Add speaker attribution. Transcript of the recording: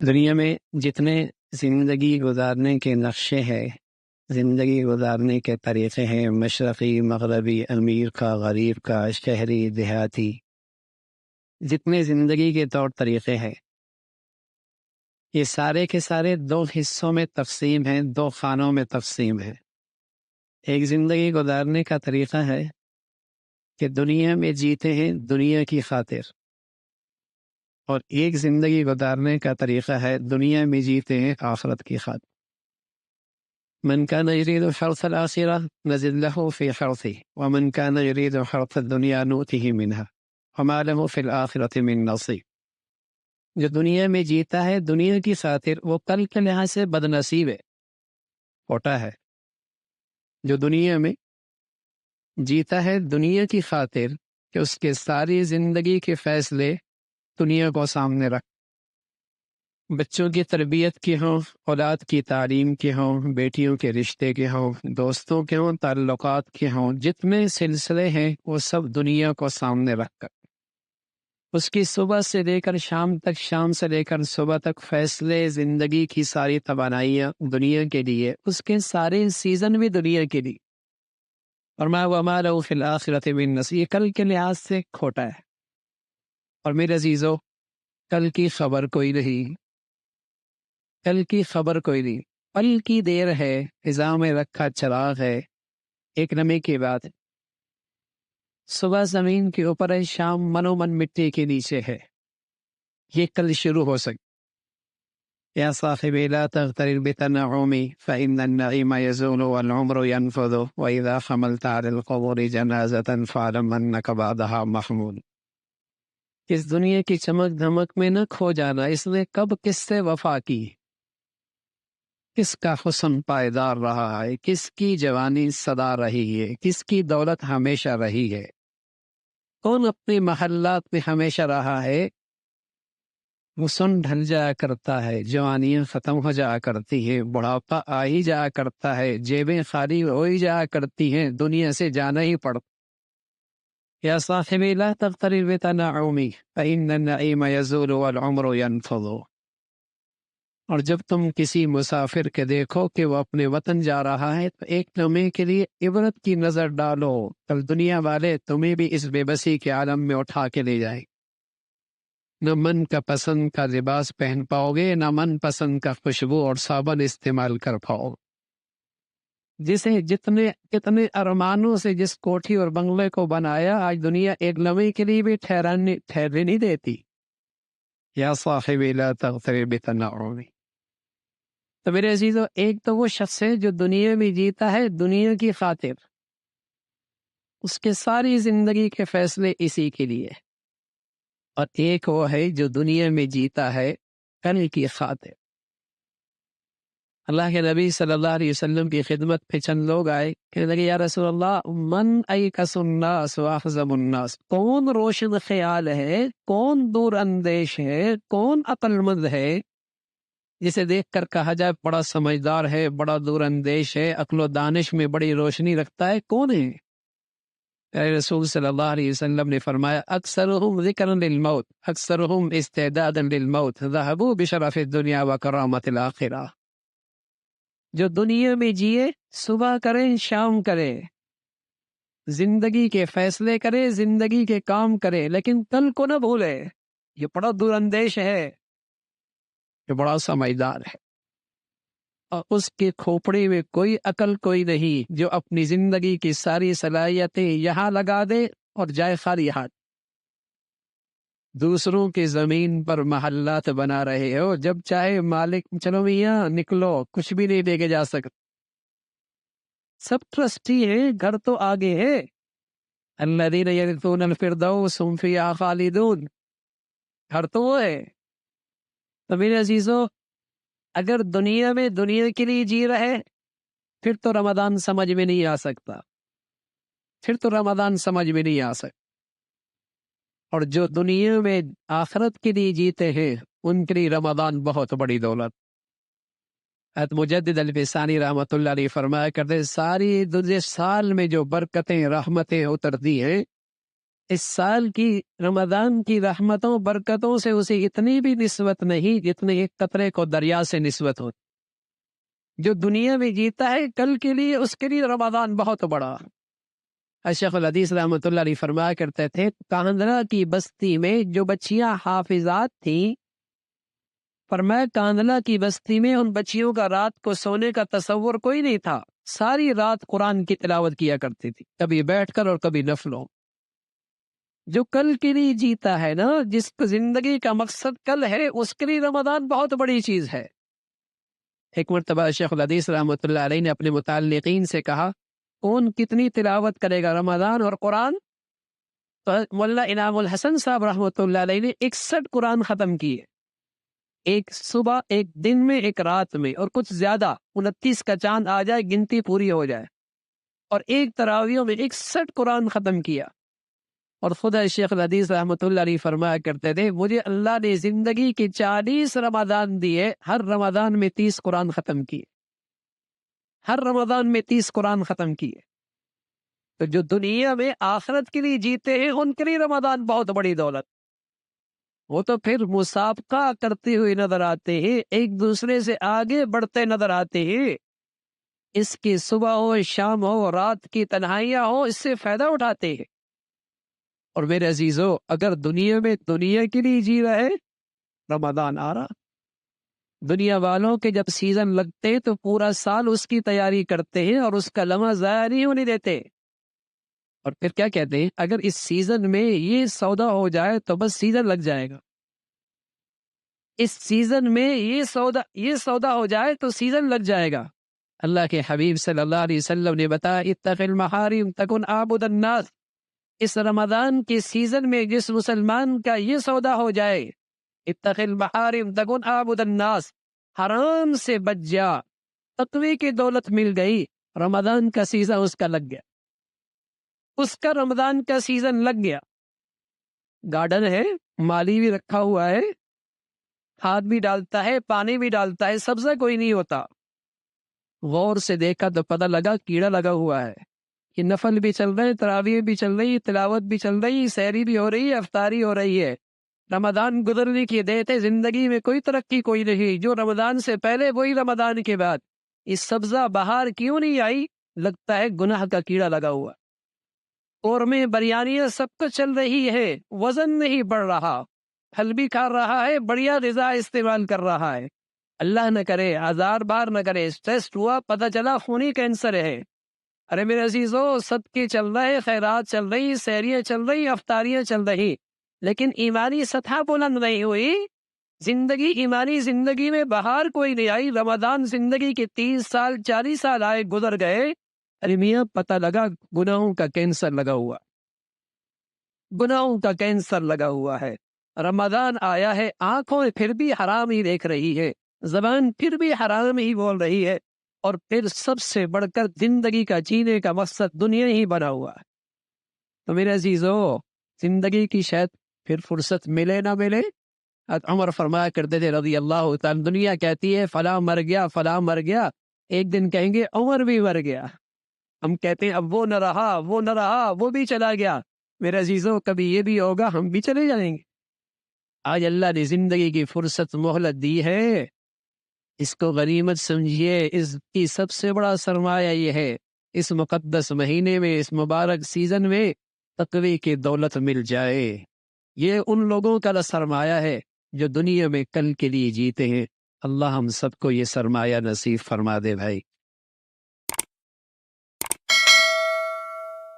Speaker 1: دنیا میں جتنے زندگی گزارنے کے نقشے ہیں، زندگی گزارنے کے طریقے ہیں، مشرقی، مغربی، امیر کا، غریب کا، شہری، دیہاتی، جتنے زندگی کے طور طریقے ہیں، یہ سارے کے سارے دو حصوں میں تقسیم ہیں، دو خانوں میں تقسیم ہیں۔ ایک زندگی گزارنے کا طریقہ ہے کہ دنیا میں جیتے ہیں دنیا کی خاطر، اور ایک زندگی گزارنے کا طریقہ ہے دنیا میں جیتے ہیں آخرت کی خاطر۔ من كان يريد حرث الآخرة نزد له في حرثه ومن كان يريد حرث الدنيا نؤته منها وما له في الآخرة من نصيب۔ جو دنیا میں جیتا ہے دنیا کی خاطر وہ کل کے لحاظ سے بد نصیب ہے، کھوٹا ہے۔ جو دنیا میں جیتا ہے دنیا کی خاطر کہ اس کے ساری زندگی کے فیصلے دنیا کو سامنے رکھ، بچوں کی تربیت کی ہوں، اولاد کی تعلیم کی ہوں، بیٹیوں کے رشتے کے ہوں، دوستوں کے ہوں، تعلقات کے ہوں، جتنے سلسلے ہیں وہ سب دنیا کو سامنے رکھ کر اس کی صبح سے لے کر شام تک، شام سے لے کر صبح تک فیصلے، زندگی کی ساری توانائیاں دنیا کے لیے، اس کے سارے سیزن بھی دنیا کے لیے۔ اور وَمَا لَهُ فِي الْآخِرَةِ مِن نَصِيبٍ، یہ کل کے لحاظ سے کھوٹا ہے۔ اور میرے عزیزو، کل کی خبر کوئی نہیں، کل کی خبر کوئی نہیں، پل کی دیر ہے، فضا میں رکھا چراغ ہے، ایک لمحے کی بات ہے۔ صبح زمین کے اوپر ہے، شام منو من مٹی کے نیچے ہے، یہ کل شروع ہو سکتی۔ یا صاحبی لا تغترر بتنعمی فإن النعیم یزول والعمر ينفذ وإذا حملت على القبور جنازة فاعلم أنك بعدها محمول۔ اس دنیا کی چمک دھمک میں نہ کھو جانا، اس نے کب کس سے وفا کی، کس کا حسن پائیدار رہا ہے، کس کی جوانی سدا رہی ہے، کس کی دولت ہمیشہ رہی ہے، کون اپنے محلات میں ہمیشہ رہا ہے۔ حسن ڈھل جایا کرتا ہے، جوانیاں ختم ہو جایا کرتی ہیں، بڑھاپا آ ہی جایا کرتا ہے، جیبیں خالی ہو ہی جایا کرتی ہیں، دنیا سے جانا ہی پڑتا۔ یا صاحبی لا تغترر بتنعمی فإن النعیم یزول والعمر ينفذ۔ اور جب تم کسی مسافر کے دیکھو کہ وہ اپنے وطن جا رہا ہے تو ایک لمحے کے لیے عبرت کی نظر ڈالو، کل دنیا والے تمہیں بھی اس بے بسی کے عالم میں اٹھا کے لے جائیں۔ نہ من کا پسند کا لباس پہن پاؤ گے، نہ من پسند کا خوشبو اور صابن استعمال کر پاؤ گے۔ جسے کتنے ارمانوں سے جس کوٹھی اور بنگلے کو بنایا، آج دنیا ایک لمحے کے لیے بھی ٹھہرنے نہیں دیتی۔ یا صاحبی لا تغترر بتنعمی۔ تو میرے عزیزو، ایک تو وہ شخص ہے جو دنیا میں جیتا ہے دنیا کی خاطر، اس کے ساری زندگی کے فیصلے اسی کے لیے، اور ایک وہ ہے جو دنیا میں جیتا ہے کل کی خاطر۔ اللہ کے نبی صلی اللہ علیہ وسلم کی خدمت پہ چند لوگ آئے، کہنے لگے یا رسول اللہ، من ایکس الناس واخزم الناس، کون روشن خیال ہے، کون دور اندیش ہے، کون عقل مند ہے جسے دیکھ کر کہا جائے بڑا سمجھدار ہے، بڑا دور اندیش ہے، عقل و دانش میں بڑی روشنی رکھتا ہے، کون ہے؟ رسول صلی اللہ علیہ وسلم نے فرمایا اکثرهم ذکرا للموت اکثرهم استعدادا للموت ذهبوا بشرف الدنيا وکرامت الآخرہ۔ جو دنیا میں جیے، صبح کرے شام کرے، زندگی کے فیصلے کرے، زندگی کے کام کرے، لیکن کل کو نہ بھولے۔ یہ بڑا دور اندیش ہے، یہ بڑا سمجھدار ہے، اور اس کے کھوپڑے میں کوئی عقل کوئی نہیں جو اپنی زندگی کی ساری صلاحیتیں یہاں لگا دے اور جائے خالی ہاتھ۔ دوسروں کی زمین پر محلات بنا رہے ہو، جب چاہے مالک چلو میاں نکلو، کچھ بھی نہیں دے کے جا سکتے۔ سب ٹرسٹی ہیں، گھر تو آگے ہے۔ الذین یرثون الفردوس هم فیہا خالدون، گھر تو وہ ہے۔ تو میرے عزیزو، اگر دنیا میں دنیا کے لیے جی رہے پھر تو رمضان سمجھ میں نہیں آ سکتا، پھر تو رمضان سمجھ میں نہیں آ سکتا۔ اور جو دنیا میں آخرت کے لیے جیتے ہیں ان کے لیے رمضان بہت بڑی دولت۔ حضرت مجدد الفسانی رحمۃ اللہ علیہ فرمایا کرتے، ساری دنیا سال میں جو برکتیں رحمتیں اترتی ہیں، اس سال کی رمضان کی رحمتوں برکتوں سے اسے اتنی بھی نسبت نہیں جتنے ایک قطرے کو دریا سے نسبت ہوتی۔ جو دنیا میں جیتا ہے کل کے لیے، اس کے لیے رمضان بہت بڑا۔ شیخ الحدیث رحمۃ اللہ علیہ فرمایا کرتے تھے، کاندھلا کی بستی میں جو بچیاں حافظات تھیں، فرمایا کاندھلا کی بستی میں ان بچیوں کا رات کو سونے کا تصور کوئی نہیں تھا، ساری رات قرآن کی تلاوت کیا کرتی تھی، کبھی بیٹھ کر اور کبھی نفلوں۔ جو کل کے لیے جیتا ہے نا، جس کو زندگی کا مقصد کل ہے، اس کے لیے رمضان بہت بڑی چیز ہے۔ ایک مرتبہ شیخ الحدیث رحمۃ اللہ علیہ نے اپنے متعلقین سے کہا، کون کتنی تلاوت کرے گا رمضان اور قرآن؟ تو مولانا انعام الحسن صاحب رحمۃ اللہ علیہ نے 61 قرآن ختم کیے، ایک صبح، ایک دن میں، ایک رات میں، اور کچھ زیادہ 29 کا چاند آ جائے، گنتی پوری ہو جائے، اور ایک تراویحوں میں 61 قرآن ختم کیا۔ اور خدا شیخ الحدیث رحمۃ اللہ علیہ فرمایا کرتے تھے، مجھے اللہ نے زندگی کے 40 رمضان دیے، ہر رمضان میں 30 قرآن ختم کیے، ہر رمضان میں 30 قرآن ختم کیے۔ تو جو دنیا میں آخرت کے لیے جیتے ہیں، ان کے لیے رمضان بہت بڑی دولت۔ وہ تو پھر مسابقہ کرتے ہوئے نظر آتے ہیں، ایک دوسرے سے آگے بڑھتے نظر آتے ہیں، اس کی صبح ہو، شام ہو، رات کی تنہائیاں ہو، اس سے فائدہ اٹھاتے ہیں۔ اور میرے عزیزو، اگر دنیا میں دنیا کے لیے جی رہے، رمضان آ رہا، دنیا والوں کے جب سیزن لگتے تو پورا سال اس کی تیاری کرتے ہیں اور اس کا لمحہ ضائع نہیں ہونے دیتے، اور پھر کیا کہتے ہیں، اگر اس سیزن میں یہ سودا ہو جائے تو بس سیزن لگ جائے گا، اس سیزن میں یہ سودا ہو جائے تو سیزن لگ جائے گا۔ اللہ کے حبیب صلی اللہ علیہ وسلم نے بتایا، اتق المحارم تکن عابد الناس، اس رمضان کے سیزن میں جس مسلمان کا یہ سودا ہو جائے، اتق المحارم تکن عابد الناس، حرام سے بچ جا، تقوی کی دولت مل گئی، رمضان کا سیزن اس کا لگ گیا، اس کا رمضان کا سیزن لگ گیا۔ گارڈن ہے، مالی بھی رکھا ہوا ہے، کھاد بھی ڈالتا ہے، پانی بھی ڈالتا ہے، سبزہ کوئی نہیں ہوتا، غور سے دیکھا تو پتہ لگا کیڑا لگا ہوا ہے، کہ نفل بھی چل رہے ہیں، تراویح بھی چل رہی، تلاوت بھی چل رہی، سحری بھی ہو رہی ہے، افطاری ہو رہی ہے، رمضان گزرنے کی دیتے، زندگی میں کوئی ترقی کوئی نہیں، جو رمضان سے پہلے وہی رمضان کے بعد، اس سبزہ بہار کیوں نہیں آئی؟ لگتا ہے گناہ کا کیڑا لگا ہوا، قورمے بریانیاں سب کچھ چل رہی ہے، وزن نہیں بڑھ رہا، پھل بھی کھا رہا ہے، بڑھیا غذا استعمال کر رہا ہے، اللہ نہ کرے آزار بار نہ کرے، اسٹریس ہوا، پتہ چلا خونی کینسر ہے۔ ارے میرے عزیزو، صدقے چل رہے، خیرات چل رہی، سحریاں چل رہی، افطاریاں چل رہی، لیکن ایمانی سطح بلند نہیں ہوئی، زندگی، ایمانی زندگی میں بہار کوئی نہیں آئی، رمضان زندگی کے 30 سال 40 سال آئے گزر گئے، ارے میاں پتہ لگا گناہوں کا کینسر لگا ہوا، گناہوں کا کینسر لگا ہوا ہے۔ رمضان آیا ہے، آنکھوں پھر بھی حرام ہی دیکھ رہی ہے، زبان پھر بھی حرام ہی بول رہی ہے، اور پھر سب سے بڑھ کر زندگی کا جینے کا مقصد دنیا ہی بنا ہوا ہے۔ تو میرے عزیزو، زندگی کی شاید پھر فرصت ملے نہ ملے، عمر فرمایا کرتے تھے رضی اللہ تعالیٰ، دنیا کہتی ہے فلاں مر گیا، فلاں مر گیا، ایک دن کہیں گے عمر بھی مر گیا، ہم کہتے ہیں اب وہ نہ رہا، وہ نہ رہا، وہ بھی چلا گیا۔ میرے عزیزو، کبھی یہ بھی ہوگا ہم بھی چلے جائیں گے۔ آج اللہ نے زندگی کی فرصت مہلت دی ہے، اس کو غنیمت سمجھیے، اس کی سب سے بڑا سرمایہ یہ ہے، اس مقدس مہینے میں، اس مبارک سیزن میں تقوی کی دولت مل جائے، یہ ان لوگوں کا سرمایہ ہے جو دنیا میں کل کے لیے جیتے ہیں۔ اللہ ہم سب کو یہ سرمایہ نصیب فرما دے بھائی۔